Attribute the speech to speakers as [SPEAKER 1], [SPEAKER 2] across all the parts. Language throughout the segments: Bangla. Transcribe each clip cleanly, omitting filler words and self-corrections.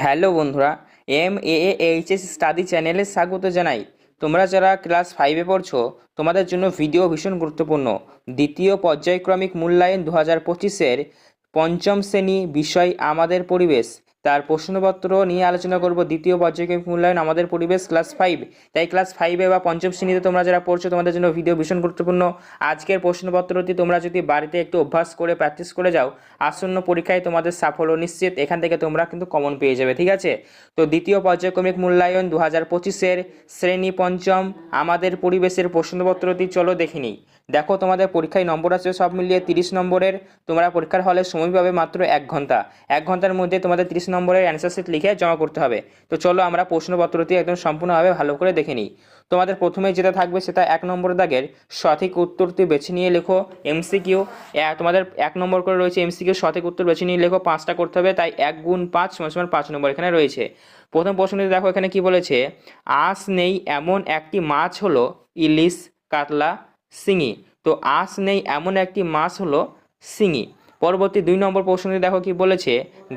[SPEAKER 1] হ্যালো বন্ধুরা, MAAHS স্টাডি চ্যানেলে স্বাগত জানাই। তোমরা যারা ক্লাস 5-এ পড়ছো, তোমাদের জন্য ভিডিও ভীষণ গুরুত্বপূর্ণ। দ্বিতীয় পর্যায়ক্রমিক মূল্যায়ন 2025-এর পঞ্চম শ্রেণী বিষয় আমাদের পরিবেশ, তার প্রশ্নপত্র নিয়ে আলোচনা করব। দ্বিতীয় পর্যায়ক্রমিক মূল্যায়ন আমাদের পরিবেশ ক্লাস 5। তাই ক্লাস 5-এ বা পঞ্চম শ্রেণীতে তোমরা যারা পড়ছো, তোমাদের জন্য ভিডিও ভীষণ গুরুত্বপূর্ণ। আজকের প্রশ্নপত্রটি তোমরা যদি বাড়িতে একটু অভ্যাস করে প্র্যাকটিস করে যাও, আসন্ন পরীক্ষায় তোমাদের সাফল্য নিশ্চিত। এখান থেকে তোমরা কিন্তু কমন পেয়ে যাবে, ঠিক আছে? তো দ্বিতীয় পর্যায়ক্রমিক মূল্যায়ন 2025-এর শ্রেণী পঞ্চম আমাদের পরিবেশের প্রশ্নপত্রটি চলো দেখে নিই। দেখো, তোমাদের পরীক্ষায় নম্বর আছে সব মিলিয়ে 30 নম্বরের। তোমরা পরীক্ষার হলে সময় পাবে মাত্র 1 ঘন্টা। 1 ঘন্টার মধ্যে তোমাদের 30 নম্বরের অ্যান্সার শিট লিখে জমা করতে হবে। তো চলো আমরা প্রশ্নপত্রটি একদম সম্পূর্ণভাবে ভালো করে দেখে নিই। তোমাদের প্রথমে যেটা থাকবে সেটা 1 নম্বর দাগের সঠিক উত্তরটি বেছে নিয়ে লেখো। MCQ তোমাদের 1 নম্বর করে রয়েছে। MCQ সঠিক উত্তর বেছে নিয়ে লেখো, 5টা করতে হবে। তাই 1 গুণ 5 সমান 5 নম্বর এখানে রয়েছে। প্রথম প্রশ্নটি দেখো, এখানে কি বলেছে? আঁশ নেই এমন একটি মাছ হলো ইলিশ, কাতলা, শিঙি। তো আঁশ নেই এমন একটি মাছ হলো শিঙি। পরবর্তী 2 নম্বর প্রশ্নটি দেখো কি বলেছে?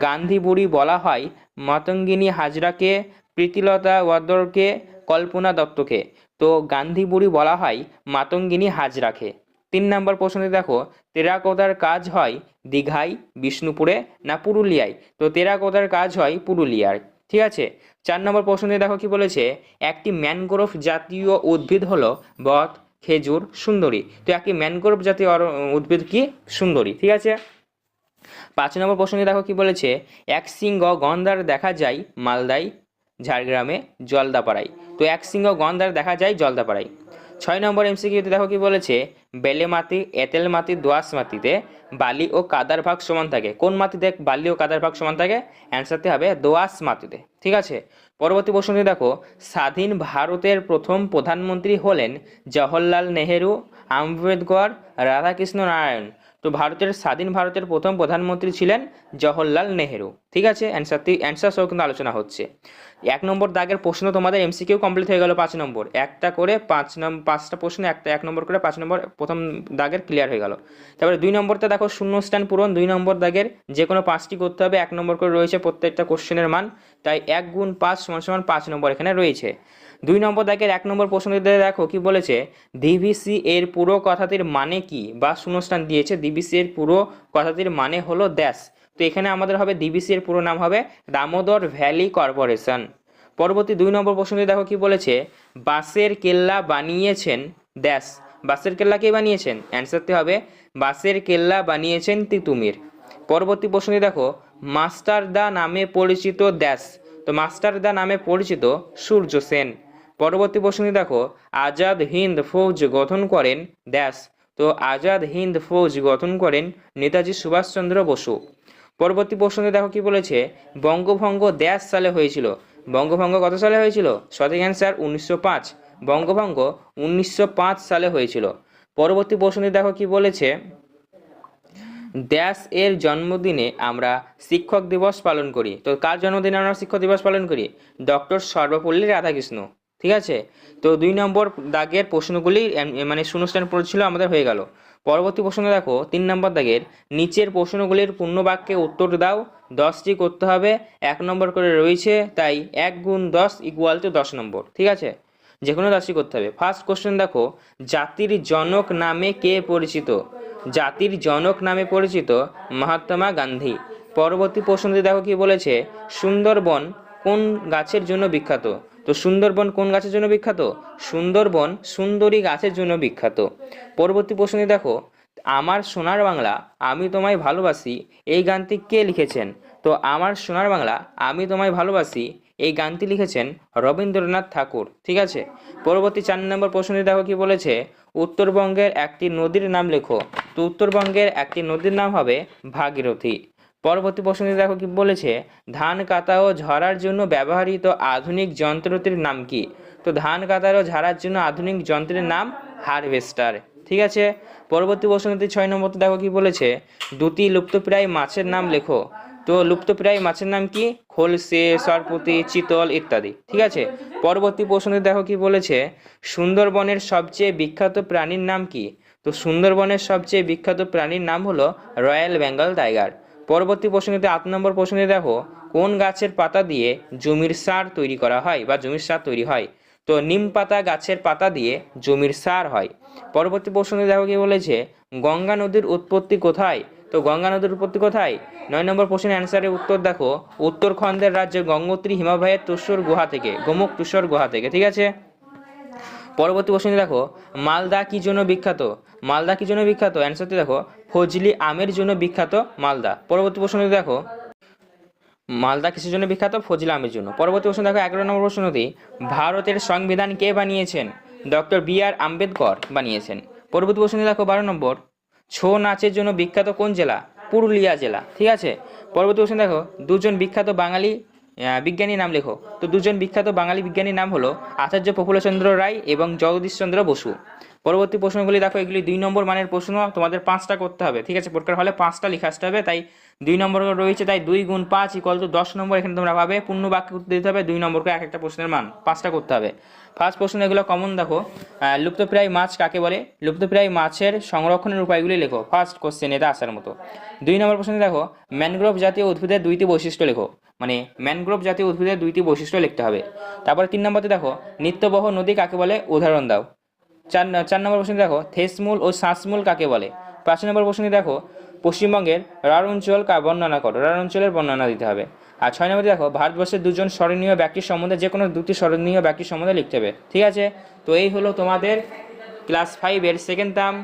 [SPEAKER 1] গান্ধী বুড়ি বলা হয় মাতঙ্গিনী হাজরাকে, প্রীতিলতা ওয়াদ্দেদারকে, কল্পনা দত্তকে। তো গান্ধী বুড়ি বলা হয় মাতঙ্গিনী হাজরাকে। 3 নম্বর প্রশ্নটি দেখো, টেরাকোটার কাজ হয় দীঘায়, বিষ্ণুপুরে না পুরুলিয়ায়? তো টেরাকোটার কাজ হয় পুরুলিয়ায়, ঠিক আছে? 4 নম্বর প্রশ্নটি দেখো কি বলেছে? একটি ম্যানগ্রোভ জাতীয় উদ্ভিদ হলো বট, খেজুর, সুন্দরী। তো একটি ম্যানগ্রোভ জাতীয় উদ্ভিদ কি? সুন্দরী, ঠিক আছে? 5 নম্বর প্রশ্নটি দেখো কি বলেছে? এক সিংহ গন্ধার দেখা যায় মালদায়, ঝাড়গ্রামে, জলদাপাড়ায়। তো এক সিংহ গন্ধার দেখা যায় জলদাপাড়ায়। 6 নম্বর MCQতে দেখো কি বলেছে? বেলে মাটি, এঁটেল মাটি, দোআঁশ মাটিতে বালি ও কাদার ভাগ সমান থাকে। কোন মাটিতে বালি ও কাদার ভাগ সমান থাকে? অ্যান্সারটি হবে দোআঁশ মাটিতে, ঠিক আছে? পরবর্তী প্রশ্নটি দেখো, স্বাধীন ভারতের প্রথম প্রধানমন্ত্রী হলেন জওহরলাল নেহেরু, আম্বেদকর, রাধাকৃষ্ণ নারায়ণ। তো স্বাধীন ভারতের প্রথম প্রধানমন্ত্রী ছিলেন জওহরলাল নেহেরু, ঠিক আছে? অ্যান্সার সহ কিন্তু আলোচনা হচ্ছে। 1 নম্বর দাগের প্রশ্ন তোমাদের MCQ কমপ্লিট হয়ে গেল। 5 নম্বর একটা করে 5টা প্রশ্ন, একটা 1 নম্বর করে 5 নম্বর প্রথম দাগের ক্লিয়ার হয়ে গেল। তারপরে 2 নম্বরতে দেখো শূন্যস্থান পূরণ। 2 নম্বর দাগের যে কোনো 5টি করতে হবে। 1 নম্বর করে রয়েছে প্রত্যেকটা কোশ্চেনের মান। তাই 1 গুণ 5 সমান 5 নম্বর এখানে রয়েছে। 2 নম্বর দাগের 1 নম্বর প্রশ্নটিতে দেখো কি বলেছে? DVC এর পুরো কথাটির মানে কি? বা শূন্যস্থান দিয়েছে। DVC এর পুরো কথাটির মানে হলো ড্যাশ। তো এখানে আমাদের হবে DVC এর পুরো নাম হবে দামোদর ভ্যালি কর্পোরেশন। পরবর্তী 2 নম্বর প্রশ্নটি দেখো কি বলেছে? বাঁশের কেল্লা বানিয়েছেন ড্যাশ। বাঁশের কেল্লা কে বানিয়েছেন? অ্যান্সারটি হবে বাঁশের কেল্লা বানিয়েছেন তিতুমির। পরবর্তী প্রশ্নটি দেখো, মাস্টারদা নামে পরিচিত ড্যাশ। তো মাস্টারদা নামে পরিচিত সূর্য সেন। পরবর্তী প্রশ্নটি দেখো, আজাদ হিন্দ ফৌজ গঠন করেন ড্যাশ। তো আজাদ হিন্দ ফৌজ গঠন করেন নেতাজি সুভাষচন্দ্র বসু। পরবর্তী প্রশ্নটি দেখো কি বলেছে? বঙ্গভঙ্গ ড্যাশ সালে হয়েছিল। বঙ্গভঙ্গ কত সালে হয়েছিল? সঠিক অ্যান্সার 1905। বঙ্গভঙ্গ 1905 সালে হয়েছিল। পরবর্তী প্রশ্নটি দেখো কি বলেছে? ড্যাশ এর জন্মদিনে আমরা শিক্ষক দিবস পালন করি। তো কার জন্মদিনে আমরা শিক্ষক দিবস পালন করি? ডক্টর সর্বপল্লী রাধাকৃষ্ণ, ঠিক আছে? তো 2 নম্বর দাগের প্রশ্নগুলি মানে শূন্যস্থান পড়ছিল আমাদের হয়ে গেল। পরবর্তী প্রশ্ন দেখো 3 নম্বর দাগের নিচের প্রশ্নগুলির পূর্ণ বাক্যে উত্তর দাও। 10টি করতে হবে। 1 নম্বর করে রয়েছে, তাই 1 গুণ 10 = 10 নম্বর, ঠিক আছে? যে কোনো 10টি করতে হবে। ফার্স্ট কোশ্চেন দেখো, জাতির জনক নামে কে পরিচিত? জাতির জনক নামে পরিচিত মহাত্মা গান্ধী। পরবর্তী প্রশ্নটি দেখো কি বলেছে? সুন্দরবন কোন গাছের জন্য বিখ্যাত? তো সুন্দরবন কোন গাছের জন্য বিখ্যাত? সুন্দরবন সুন্দরী গাছের জন্য বিখ্যাত। পরবর্তী প্রশ্নটি দেখো, আমার সোনার বাংলা আমি তোমায় ভালোবাসি এই গানটি কে লিখেছেন? তো আমার সোনার বাংলা আমি তোমায় ভালোবাসি এই গানটি লিখেছেন রবীন্দ্রনাথ ঠাকুর, ঠিক আছে? পরবর্তী 4 নম্বর প্রশ্নটি দেখো কি বলেছে? উত্তরবঙ্গের একটি নদীর নাম লেখো। তো উত্তরবঙ্গের একটি নদীর নাম হবে ভাগীরথী। পরবর্তী প্রশ্নটি দেখো কি বলেছে? ধান কাটা ও ঝাড়ার জন্য ব্যবহৃত আধুনিক যন্ত্রটির নাম কি? তো ধান কাটার ও ঝাড়ার জন্য আধুনিক যন্ত্রের নাম হারভেস্টার, ঠিক আছে? পরবর্তী প্রশ্নটি 6 নম্বরতে দেখো কি বলেছে? দুটি লুপ্তপ্রায় মাছের নাম লেখো। তো লুপ্তপ্রায় মাছের নাম কি? খলসে, সরপুঁটি, চিতল ইত্যাদি, ঠিক আছে? পরবর্তী প্রশ্নটি দেখো কি বলেছে? সুন্দরবনের সবচেয়ে বিখ্যাত প্রাণীর নাম কি? তো সুন্দরবনের সবচেয়ে বিখ্যাত প্রাণীর নাম হলো রয়্যাল বেঙ্গল টাইগার। পরবর্তী প্রশ্নটি 8 নম্বর প্রশ্নটি দেখো, কোন গাছের পাতা দিয়ে জমির সার তৈরি করা হয় বা জমির সার তৈরি হয়? তো নিম পাতা গাছের পাতা দিয়ে জমির সার হয়। পরবর্তী প্রশ্নে দেখো কি বলেছে, গঙ্গা নদীর উৎপত্তি কোথায়? তো গঙ্গা নদীর উৎপত্তি কোথায়? 9 নম্বর প্রশ্নের অ্যান্সারের উত্তর দেখো, উত্তরাখণ্ডের রাজ্যে গঙ্গোত্রী হিমালয়ের তুষর গুহা থেকে, গোমুখ তুষর গুহা থেকে। ঠিক আছে। পরবর্তী প্রশ্ন দেখো, মালদা কি জন্য বিখ্যাত? মালদা কি জন্য বিখ্যাত? অ্যান্সারটি দেখো, ফজলি আমের জন্য বিখ্যাত মালদা। পরবর্তী প্রশ্ন দেখো, মালদা কিসের জন্য বিখ্যাত? ফজলি আমের জন্য। পরবর্তী প্রশ্ন দেখো 11 নম্বর প্রশ্নটি, ভারতের সংবিধান কে বানিয়েছেন? Doctor B.R.. আম্বেদকর বানিয়েছেন। পরবর্তী প্রশ্ন দেখো 12 নম্বর, ছৌ নাচের জন্য বিখ্যাত কোন জেলা? পুরুলিয়া জেলা। ঠিক আছে। পরবর্তী প্রশ্ন দেখো, দুজন বিখ্যাত বাঙালি বিজ্ঞানীর নাম লেখো। তো দুজন বিখ্যাত বাঙালি বিজ্ঞানীর নাম হলো আচার্য প্রফুল্লচন্দ্র রায় এবং জগদীশচন্দ্র বসু। পরবর্তী প্রশ্নগুলি দেখো, এগুলি 2 নম্বর মানের প্রশ্ন, তোমাদের 5টা করতে হবে। ঠিক আছে। পরীক্ষার হলে 5টা লিখে আসতে হবে, তাই 2 নম্বর রয়েছে, তাই 2 গুণ 5 = 10 নম্বর এখানে তোমরা পাবে। পূর্ণ বাক্য করতে দিতে হবে 2 নম্বর করে, এক একটা প্রশ্নের মান 5টা করতে হবে। ফার্স্ট প্রশ্ন এগুলো কমন দেখো, লুপ্তপ্রায় মাছ কাকে বলে? লুপ্তপ্রায় মাছের সংরক্ষণের উপায়গুলি লেখো। ফার্স্ট কোশ্চেন এটা আসার মতো। 2 নম্বর প্রশ্ন দেখো, ম্যানগ্রোভ জাতীয় উদ্ভিদের 2টি বৈশিষ্ট্য লেখো। মানে ম্যানগ্রোভ জাতীয় উদ্ভিদের 2টি বৈশিষ্ট্য লিখতে হবে। তারপরে 3 নম্বরতে দেখো, নিত্যবহ নদী কাকে বলে? উদাহরণ দাও। 4 নম্বর প্রশ্ন দেখো, থেসমূল ও শ্বাসমূল কাকে বলে? 5 নম্বর প্রশ্ন দেখো, পশ্চিমবঙ্গের রাঢ় অঞ্চল বর্ণনা করো। রাঢ় অঞ্চলের বর্ণনা দিতে হবে। আর 6 নম্বরে দেখো, ভারতবর্ষের দুজন স্মরণীয় ব্যক্তির সম্বন্ধে যে কোনো 2টি স্মরণীয় ব্যক্তির সম্বন্ধে লিখতে হবে। ঠিক আছে। তো এই হলো তোমাদের ক্লাস 5-এর সেকেন্ড টার্ম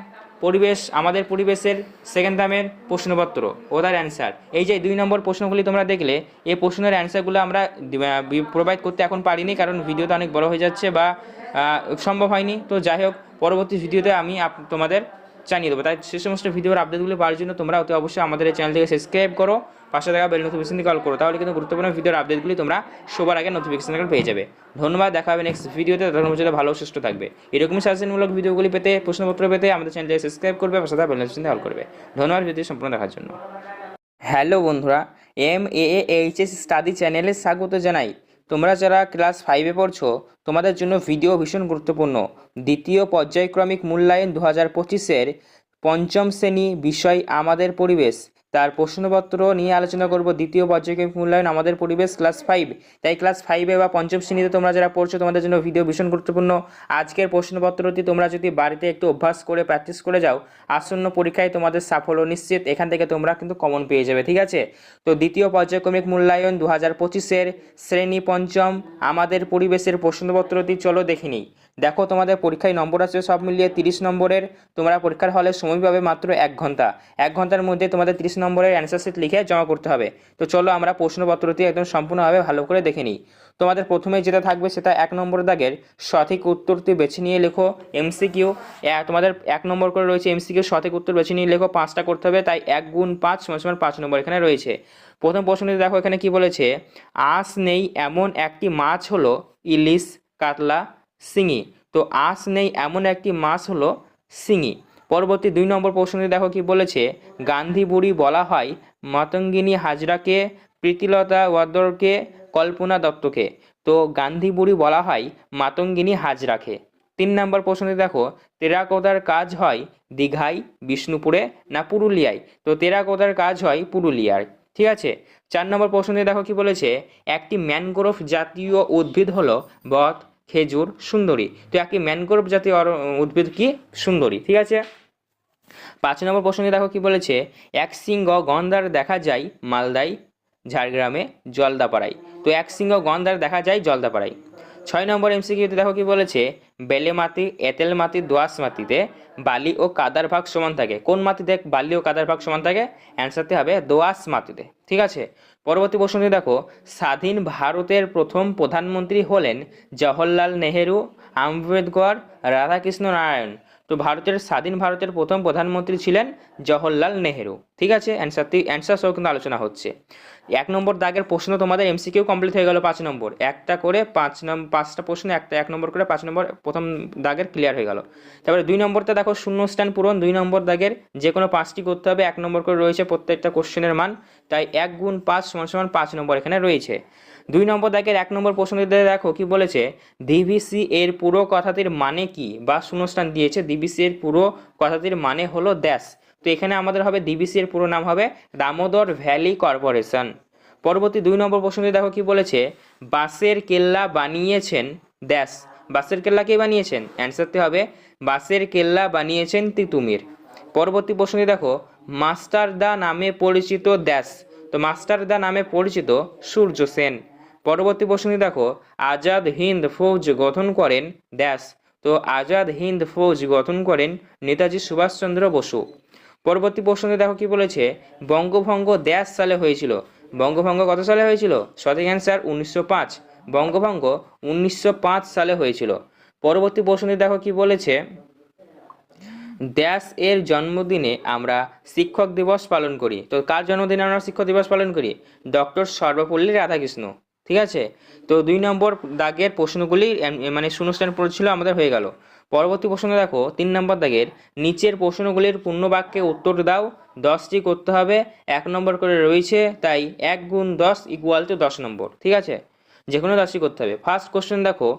[SPEAKER 1] পরিবেশ, আমাদের পরিবেশের সেকেন্ড টার্মের প্রশ্নপত্র ও তার অ্যান্সার। এই যে 2 নম্বর প্রশ্নগুলি তোমরা দেখলে, এই প্রশ্নের অ্যান্সারগুলো আমরা প্রোভাইড করতে এখন পারিনি, কারণ ভিডিওটা অনেক বড় হয়ে যাচ্ছে বা সম্ভব হয়নি। তো যাই হোক, পরবর্তী ভিডিওতে আমি তোমাদের জানিয়ে দেবো। তাই সে সমস্ত ভিডিওর আপডেটগুলো পাওয়ার জন্য তোমরা অতি অবশ্যই আমাদের এই চ্যানেলটিকে সাবস্ক্রাইব করো, পাশে থাকা বেল নোটিফিকেশন কল করো, তাহলে কিন্তু গুরুত্বপূর্ণ ভিডিওর আপডেটগুলি তোমরা সবার আগে নোটিফিকেশন পেয়ে যাবে। ধন্যবাদ, দেখা হবে নেক্সট ভিডিওতে। ধন্যবাদ, ভালো সুস্থ থাকবে। এরকমই সাজেশনমূলক ভিডিওগুলি পেতে, প্রশ্নপত্র পেতে আমাদের চ্যানেলটিকে সাবস্ক্রাইব করবে, পাশে থাকা বেল নোটিফিকেশন কল করবে। ধন্যবাদ ভিডিও সম্পূর্ণ দেখার জন্য। হ্যালো বন্ধুরা, MAAHS স্টাডি চ্যানেলে স্বাগত জানাই। তোমরা যারা ক্লাস 5-এ পড়ছো, তোমাদের জন্য ভিডিও ভীষণ গুরুত্বপূর্ণ। দ্বিতীয় পর্যায়ক্রমিক মূল্যায়ন 2025-এর 5ম শ্রেণী বিষয় আমাদের পরিবেশ, তার প্রশ্নপত্র নিয়ে আলোচনা করব। দ্বিতীয় পর্যায়ক্রমিক মূল্যায়ন আমাদের পরিবেশ ক্লাস 5। তাই ক্লাস 5-এ বা 5ম শ্রেণীতে তোমরা যারা পড়ছো, তোমাদের জন্য ভিডিও ভীষণ গুরুত্বপূর্ণ। আজকের প্রশ্নপত্রটি তোমরা যদি বাড়িতে একটু অভ্যাস করে প্র্যাকটিস করে যাও, আসন্ন পরীক্ষায় তোমাদের সাফল্য নিশ্চিত। এখান থেকে তোমরা কিন্তু কমন পেয়ে যাবে। ঠিক আছে। তো দ্বিতীয় পর্যায়ক্রমিক মূল্যায়ন 2025-এর শ্রেণী 5ম আমাদের পরিবেশের প্রশ্নপত্রটি চলো দেখে নিই। দেখো, তোমাদের পরীক্ষায় নম্বর আছে সব মিলিয়ে 30 নম্বরের। তোমরা পরীক্ষার হলে সময় পাবে মাত্র 1 ঘন্টা। 1 ঘন্টার মধ্যে তোমাদের 30 নম্বরের অ্যান্সার শিট লিখে জমা করতে হবে। তো চলো আমরা প্রশ্নপত্রটি একদম সম্পূর্ণভাবে ভালো করে দেখে নিই। তোমাদের প্রথমে যেটা থাকবে সেটা 1 নম্বর দাগের সঠিক উত্তরটি বেছে নিয়ে লেখো। MCQ তোমাদের 1 নম্বর করে রয়েছে। MCQ সঠিক উত্তর বেছে নিয়ে লেখো। 5টা করতে হবে, তাই 1 গুণ 5 = 5 নম্বর এখানে রয়েছে। প্রথম প্রশ্নটি দেখো, এখানে কি বলেছে, আঁশ নেই এমন একটি মাছ হলো ইলিশ, কাতলা, শিঙি। তো আঁশ নেই এমন একটি মাছ হলো শিঙি। পরবর্তী 2 নম্বর প্রশ্নটি দেখো কি বলেছে, গান্ধী বুড়ি বলা হয় মাতঙ্গিনী হাজরাকে, প্রীতিলতা ওয়াদ্দেদারকে, কল্পনা দত্তকে। তো গান্ধী বুড়ি বলা হয় মাতঙ্গিনী হাজরাকে। 3 নম্বর প্রশ্নটি দেখো, টেরাকোটার কাজ হয় দীঘায়, বিষ্ণুপুরে না পুরুলিয়ায়? তো টেরাকোটার কাজ হয় পুরুলিয়ায়। ঠিক আছে। 4 নম্বর প্রশ্নটি দেখো কি বলেছে, একটি ম্যানগ্রোভ জাতীয় উদ্ভিদ হলো বট, খেজুর, সুন্দরী। তো একটি ম্যানগ্রোভ জাতীয় উদ্ভিদ কি? সুন্দরী। ঠিক আছে। 5 নম্বর প্রশ্নটি দেখো কি বলেছে, এক সিংহ গন্ধার দেখা যায় মালদায়, ঝাড়গ্রামে, জলদাপাড়ায়। তো এক সিংহ গন্ধার দেখা যায় জলদাপাড়ায়। 6 নম্বর MCQতে দেখো কি বলেছে, বেলে মাটি, এঁটেল মাটি, দোআঁশ মাটিতে বালি ও কাদার ভাগ সমান থাকে। কোন মাটিতে বালি ও কাদার ভাগ সমান থাকে? অ্যান্সারটি হবে দোআঁশ মাটিতে। ঠিক আছে। পরবর্তী প্রশ্নটি দেখো, স্বাধীন ভারতের প্রথম প্রধানমন্ত্রী হলেন জওহরলাল নেহেরু, আম্বেদকর, রাধাকৃষ্ণ নারায়ণ। তো স্বাধীন ভারতের প্রথম প্রধানমন্ত্রী ছিলেন জওহরলাল নেহেরু। ঠিক আছে। অ্যান্সার সহ কিন্তু আলোচনা হচ্ছে। 1 নম্বর দাগের প্রশ্ন তোমাদের MCQ কমপ্লিট হয়ে গেল। 5 নম্বর একটা করে 5টা প্রশ্ন, 1 নম্বর করে 5 নম্বর প্রথম দাগের ক্লিয়ার হয়ে গেল। তারপরে 2 নম্বরতে দেখো শূন্যস্থান পূরণ। 2 নম্বর দাগের যে কোনো 5টি করতে হবে। 1 নম্বর করে রয়েছে প্রত্যেকটা কোশ্চেনের মান, তাই 1 গুণ 5 = 5 নম্বর এখানে রয়েছে। 2 নম্বর দাগের 1 নম্বর প্রশ্নটিতে দেখো কি বলেছে, DVC এর পুরো কথাটির মানে কি? বা শূন্যস্থান দিয়েছে, DVC এর পুরো কথাটির মানে হলো ড্যাশ। তো এখানে আমাদের হবে DVC এর পুরো নাম হবে দামোদর ভ্যালি কর্পোরেশন। পরবর্তী 2 নম্বর প্রশ্নটি দেখো কি বলেছে, বাঁশের কেল্লা বানিয়েছেন ড্যাশ। বাঁশের কেল্লা কে বানিয়েছেন? অ্যান্সারটি হবে বাঁশের কেল্লা বানিয়েছেন তিতুমির। পরবর্তী প্রশ্নটি দেখো, মাস্টারদা নামে পরিচিত ড্যাশ। তো মাস্টারদা নামে পরিচিত সূর্য সেন। পরবর্তী প্রশ্নটি দেখো, আজাদ হিন্দ ফৌজ গঠন করেন ড্যাশ। তো আজাদ হিন্দ ফৌজ গঠন করেন নেতাজি সুভাষচন্দ্র বসু। পরবর্তী প্রশ্নটি দেখো কি বলেছে, বঙ্গভঙ্গ ড্যাশ সালে হয়েছিল। বঙ্গভঙ্গ কত সালে হয়েছিল? সঠিক অ্যান্সার 1905। বঙ্গভঙ্গ 1905 সালে হয়েছিল। পরবর্তী প্রশ্নটি দেখো কি বলেছে, ড্যাশ এর জন্মদিনে আমরা শিক্ষক দিবস পালন করি। তো কার জন্মদিনে আমরা শিক্ষক দিবস পালন করি? ডক্টর সর্বপল্লী রাধাকৃষ্ণ। ঠিক আছে, তো 2 নম্বর দাগের প্রশ্নগুলি মানে শূন্যস্থান পড়ছিল আমাদের হয়ে গেল। পরবর্তী প্রশ্ন দেখো 3 নম্বর দাগের, নিচের প্রশ্নগুলির পূর্ণ বাক্যে উত্তর দাও। 10টি করতে হবে, 1 নম্বর করে রয়েছে, তাই 1 গুণ 10 = 10 নম্বর। ঠিক আছে, যে কোনো 10টি করতে হবে। ফার্স্ট কোশ্চেন দেখো,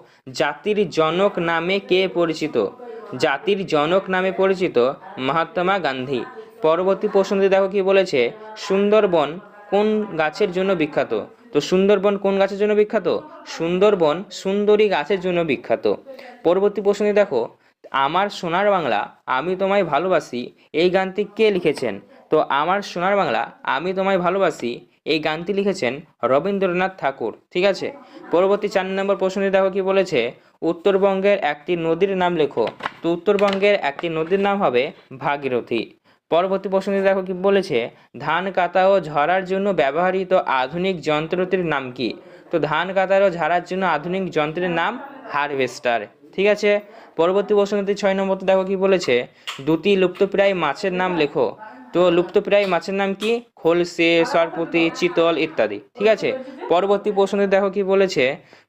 [SPEAKER 1] জাতির জনক নামে কে পরিচিত? জাতির জনক নামে পরিচিত মহাত্মা গান্ধী। পরবর্তী প্রশ্নটি দেখো কি বলেছে, সুন্দরবন কোন গাছের জন্য বিখ্যাত? তো সুন্দরবন কোন গাছের জন্য বিখ্যাত? সুন্দরবন সুন্দরী গাছের জন্য বিখ্যাত। পরবর্তী প্রশ্নটি দেখো, আমার সোনার বাংলা আমি তোমায় ভালোবাসি এই গানটি কে লিখেছেন? তো আমার সোনার বাংলা আমি তোমায় ভালোবাসি এই গানটি লিখেছেন রবীন্দ্রনাথ ঠাকুর। ঠিক আছে, পরবর্তী 4 নম্বর প্রশ্নটি দেখো কি বলেছে, উত্তরবঙ্গের একটি নদীর নাম লেখো। তো উত্তরবঙ্গের একটি নদীর নাম হবে ভাগীরথী। পরবর্তী প্রশ্নটি দেখো কি বলেছে, ধান কাটা ও ঝাড়ার জন্য ব্যবহৃত আধুনিক যন্ত্রটির নাম কি? তো ধান কাটার ও ঝাড়ার জন্য আধুনিক যন্ত্রের নাম হারভেস্টার। ঠিক আছে, পরবর্তী প্রশ্নটি 6 নম্বরতে দেখো কি বলেছে, দুটি লুপ্তপ্রায় মাছের নাম লেখো। তো লুপ্তপ্রায় মাছের নাম কি? খলসে, সরপুঁটি, চিতল ইত্যাদি। ঠিক আছে, পরবর্তী প্রশ্নটি দেখো কি বলেছে,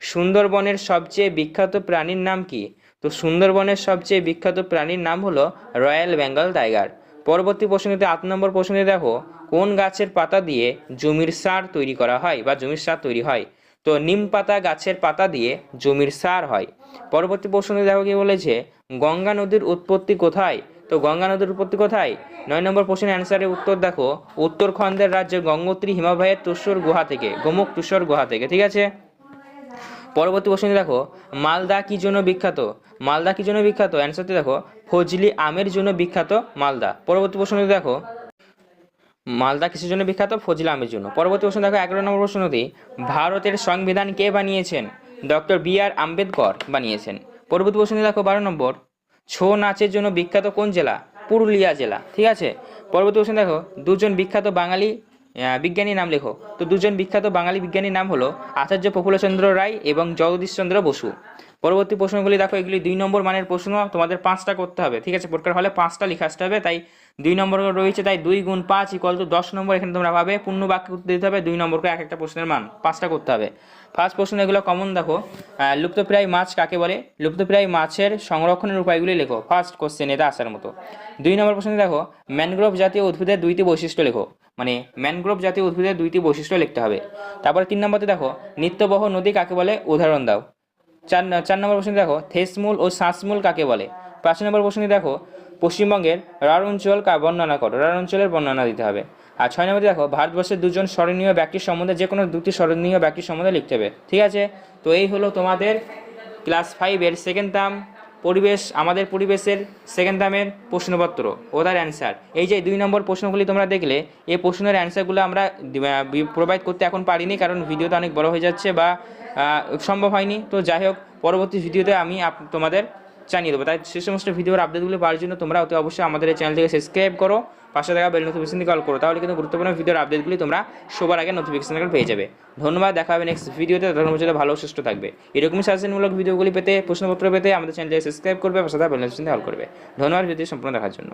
[SPEAKER 1] সুন্দরবনের সবচেয়ে বিখ্যাত প্রাণীর নাম কি? তো সুন্দরবনের সবচেয়ে বিখ্যাত প্রাণীর নাম হলো রয়্যাল বেঙ্গল টাইগার। পরবর্তী প্রশ্নটি 8 নম্বর প্রশ্নটি দেখো, কোন গাছের পাতা দিয়ে জমির সার তৈরি করা হয় বা জমির সার তৈরি হয়? তো নিম পাতা গাছের পাতা দিয়ে জমির সার হয়। পরবর্তী প্রশ্নটি দেখো কি বলেছে, গঙ্গা নদীর উৎপত্তি কোথায়? তো গঙ্গা নদীর উৎপত্তি কোথায়? 9 নম্বর প্রশ্নের অ্যান্সারের উত্তর দেখো, উত্তরাখণ্ডের রাজ্যের গঙ্গোত্রী হিমালয়ের তুষর গুহা থেকে, গোমুখ তুষর গুহা থেকে। ঠিক আছে, পরবর্তী প্রশ্নটি দেখো, মালদা কি জন্য বিখ্যাত? মালদা কি জন্য বিখ্যাত? অ্যান্সারটি দেখো, ফজলি আমের জন্য বিখ্যাত মালদা। পরবর্তী প্রশ্নটি দেখো, মালদা কিসের জন্য বিখ্যাত? ফজলি আমের জন্য। পরবর্তী প্রশ্ন দেখো 11 নম্বর প্রশ্নটি, ভারতের সংবিধান কে বানিয়েছেন? Doctor B.R.. আম্বেদকর বানিয়েছেন। পরবর্তী প্রশ্নটি দেখো 12 নম্বর, ছৌ নাচের জন্য বিখ্যাত কোন জেলা? পুরুলিয়া জেলা। ঠিক আছে, পরবর্তী প্রশ্ন দেখো, দুজন বিখ্যাত বাঙালি বিজ্ঞানীর নাম লেখো। তো দুজন বিখ্যাত বাঙালি বিজ্ঞানীর নাম হলো আচার্য প্রফুল্লচন্দ্র রায় এবং জগদীশচন্দ্র বসু। পরবর্তী প্রশ্নগুলি দেখো, এগুলি 2 নম্বর মানের প্রশ্ন, তোমাদের 5টা করতে হবে। ঠিক আছে, পরীক্ষার হলে 5টা লিখে আসতে হবে, তাই 2 নম্বর রয়েছে, তাই 2 গুণ 5 = 10 নম্বর এখানে তোমরা পাবে। পূর্ণ বাক্য উত্তর দিতে হবে 2 নম্বর করে, এক একটা প্রশ্নের মান 5টা করতে হবে। ফার্স্ট প্রশ্ন এগুলো কমন দেখো, লুপ্তপ্রায় মাছ কাকে বলে? লুপ্তপ্রায় মাছের সংরক্ষণের উপায়গুলি লেখো। ফার্স্ট কোশ্চেন এটা আসার মতো। 2 নম্বর প্রশ্ন দেখো, ম্যানগ্রোভ জাতীয় উদ্ভিদের 2টি বৈশিষ্ট্য লেখো। মানে ম্যানগ্রোভ জাতীয় উদ্ভিদের 2টি বৈশিষ্ট্য লিখতে হবে। তারপরে 3 নম্বরতে দেখো, নিত্যবহ নদী কাকে বলে? উদাহরণ দাও। 4 নম্বর প্রশ্ন দেখো, থেসমূল ও শ্বাসমূল কাকে বলে? 5 নম্বর প্রশ্নটি দেখো, পশ্চিমবঙ্গের রাঢ় অঞ্চল বর্ণনা করো। রাঢ় অঞ্চলের বর্ণনা দিতে হবে। আর 6 নম্বরে দেখো, ভারতবর্ষের দুজন স্মরণীয় ব্যক্তির সম্বন্ধে যে কোনো 2টি স্মরণীয় ব্যক্তির সম্বন্ধে লিখতে হবে। ঠিক আছে, তো এই হলো তোমাদের ক্লাস 5-এর সেকেন্ড টার্ম পরিবেশ, আমাদের পরিবেশের সেকেন্ড টার্মের প্রশ্নপত্র ও তার অ্যান্সার। এই যে 2 নম্বর প্রশ্নগুলি তোমরা দেখলে, এই প্রশ্নের অ্যান্সারগুলো আমরা প্রোভাইড করতে এখন পারিনি, কারণ ভিডিওটা অনেক বড় হয়ে যাচ্ছে বা সম্ভব হয়নি। তো যাই হোক, পরবর্তী ভিডিওতে আমি তোমাদের জানিয়ে দেবো। তাই সে সমস্ত ভিডিওর আপডেটগুলো পাওয়ার জন্য তোমরা অতি অবশ্যই আমাদের এই চ্যানেলটিকে সাবস্ক্রাইব করো, পাশে থাকা বেল নোটিফিকেশনটি কল করো, তাহলে কিন্তু গুরুত্বপূর্ণ ভিডিওর আপডেটগুলি তোমরা সবার আগে নোটিফিকেশন পেয়ে যাবে। ধন্যবাদ, দেখা হবে নেক্সট ভিডিওতে। ধন্যবাদ, ভালো সুস্থ থাকবে। এরকমই সাজেশনমূলক ভিডিওগুলি পেতে, প্রশ্নপত্র পেতে আমাদের চ্যানেলটিকে সাবস্ক্রাইব করবে, পাশে থাকা বেল নোটিফিকেশনটি কল করবে। ধন্যবাদ ভিডিও সম্পূর্ণ দেখার জন্য।